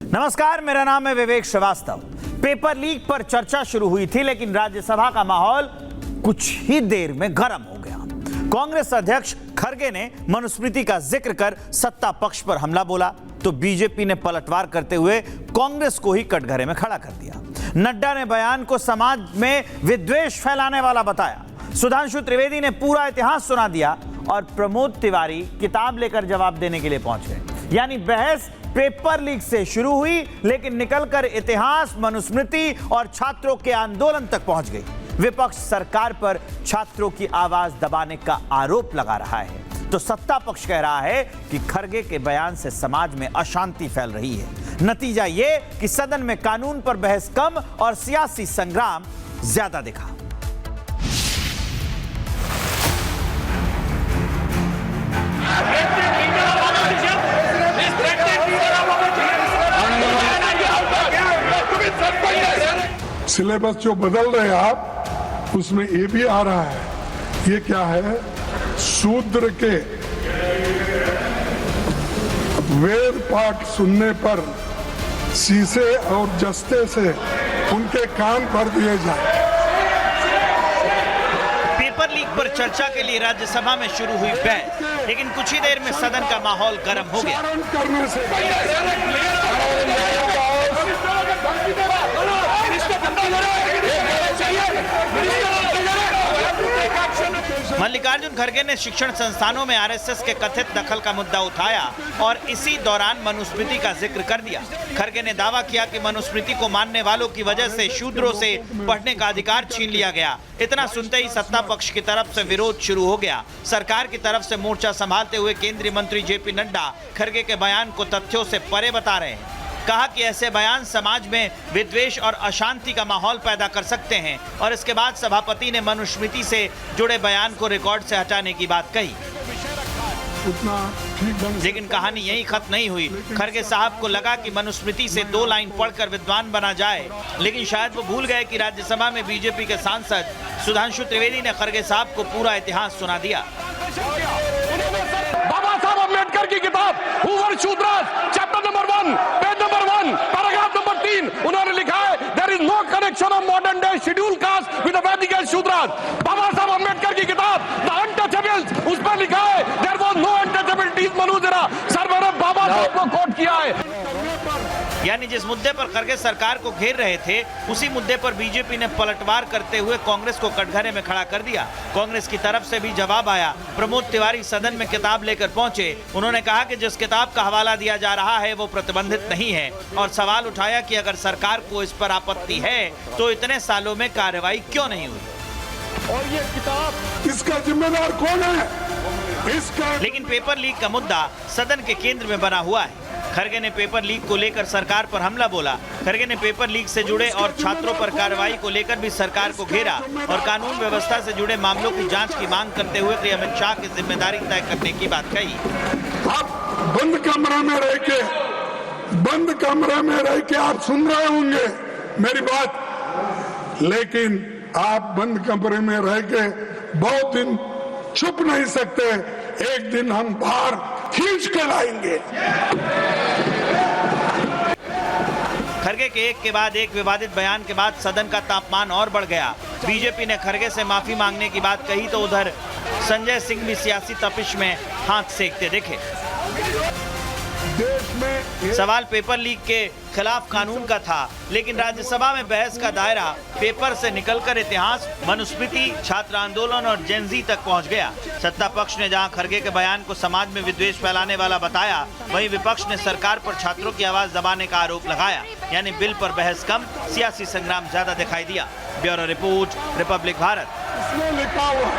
नमस्कार, मेरा नाम है विवेक श्रीवास्तव। पेपर लीक पर चर्चा शुरू हुई थी, लेकिन राज्यसभा का माहौल कुछ ही देर में गर्म हो गया। कांग्रेस अध्यक्ष खरगे ने मनुस्मृति का जिक्र कर सत्ता पक्ष पर हमला बोला, तो बीजेपी ने पलटवार करते हुए कांग्रेस को ही कटघरे में खड़ा कर दिया। नड्डा ने बयान को समाज में विद्वेष फैलाने वाला बताया। सुधांशु त्रिवेदी ने पूरा इतिहास सुना दिया और प्रमोद तिवारी किताब लेकर जवाब देने के लिए पहुंच गए। यानी बहस पेपर लीक से शुरू हुई, लेकिन निकलकर इतिहास, मनुस्मृति और छात्रों के आंदोलन तक पहुंच गई। विपक्ष सरकार पर छात्रों की आवाज दबाने का आरोप लगा रहा है, तो सत्ता पक्ष कह रहा है कि खरगे के बयान से समाज में अशांति फैल रही है। नतीजा ये कि सदन में कानून पर बहस कम और सियासी संग्राम ज्यादा दिखा। सिलेबस जो बदल रहे हैं आप, उसमें ये भी आ रहा है। ये क्या है? शूद्र के वेद पाठ सुनने पर शीशे और जस्ते से उनके कान भर दिए जाए। पेपर लीक पर चर्चा के लिए राज्यसभा में शुरू हुई बहस, लेकिन कुछ ही देर में सदन का माहौल गर्म हो गया। करने से मल्लिकार्जुन खरगे ने शिक्षण संस्थानों में आरएसएस के कथित दखल का मुद्दा उठाया और इसी दौरान मनुस्मृति का जिक्र कर दिया। खरगे ने दावा किया कि मनुस्मृति को मानने वालों की वजह से शूद्रों से पढ़ने का अधिकार छीन लिया गया। इतना सुनते ही सत्ता पक्ष की तरफ से विरोध शुरू हो गया। सरकार की तरफ से मोर्चा संभालते हुए केंद्रीय मंत्री जेपी नड्डा खरगे के बयान को तथ्यों से परे बता रहे हैं। कहा कि ऐसे बयान समाज में विद्वेष और अशांति का माहौल पैदा कर सकते हैं, और इसके बाद सभापति ने मनुस्मृति से जुड़े बयान को रिकॉर्ड से हटाने की बात कही। लेकिन कहानी यही खत्म नहीं हुई। खरगे साहब को लगा कि मनुस्मृति से 2 लाइन पढ़कर विद्वान बना जाए, लेकिन शायद वो भूल गए कि राज्यसभा में बीजेपी के सांसद सुधांशु त्रिवेदी ने खरगे साहब को पूरा इतिहास सुना दिया। बाबा साहब अम्बेडकर की किताब who were Shudras chapter number 1 page number 1 paragraph number 3 उन्होंने लिखा है, there is no connection of modern day schedule caste with the Vedic Shudras. बाबा साहब अम्बेडकर की किताब द अनटचेबल्स, उस पर लिखा है देयर वाज नो अनटचेबिलिटीज मनुजरा। सर मैंने बाबा साहब को कोट किया है। यानी जिस मुद्दे पर खरगे सरकार को घेर रहे थे, उसी मुद्दे पर बीजेपी ने पलटवार करते हुए कांग्रेस को कटघरे में खड़ा कर दिया। कांग्रेस की तरफ से भी जवाब आया। प्रमोद तिवारी सदन में किताब लेकर पहुंचे। उन्होंने कहा कि जिस किताब का हवाला दिया जा रहा है वो प्रतिबंधित नहीं है, और सवाल उठाया कि अगर सरकार को इस पर आपत्ति है तो इतने सालों में कार्रवाई क्यों नहीं हुई। और ये किताब, इसका जिम्मेदार कौन है? लेकिन पेपर लीक का मुद्दा सदन के केंद्र में बना हुआ है। खरगे ने पेपर लीक को लेकर सरकार पर हमला बोला। खरगे ने पेपर लीक से जुड़े और छात्रों पर कार्रवाई को लेकर भी सरकार को घेरा और कानून व्यवस्था से जुड़े मामलों की जांच की मांग करते हुए गृह अमित शाह की जिम्मेदारी तय करने की बात कही। आप बंद कमरे में रह के आप सुन रहे होंगे मेरी बात, लेकिन आप बंद कमरे में रह के बहुत दिन छुप नहीं सकते। एक दिन हम बाहर खींच के लाएंगे। खरगे के एक के बाद एक विवादित बयान के बाद सदन का तापमान और बढ़ गया। बीजेपी ने खरगे से माफी मांगने की बात कही, तो उधर संजय सिंह भी सियासी तपिश में हाथ सेकते दिखे। सवाल पेपर लीक के खिलाफ कानून का था, लेकिन राज्यसभा में बहस का दायरा पेपर से निकलकर इतिहास, मनुस्मृति, छात्र आंदोलन और जेनजी तक पहुंच गया। सत्ता पक्ष ने जहां खरगे के बयान को समाज में विद्वेष फैलाने वाला बताया, वहीं विपक्ष ने सरकार पर छात्रों की आवाज दबाने का आरोप लगाया। यानी बिल पर बहस कम, सियासी संग्राम ज्यादा दिखाई दिया। Bureau report, Republic Bharat. इसमें लिखा हुआ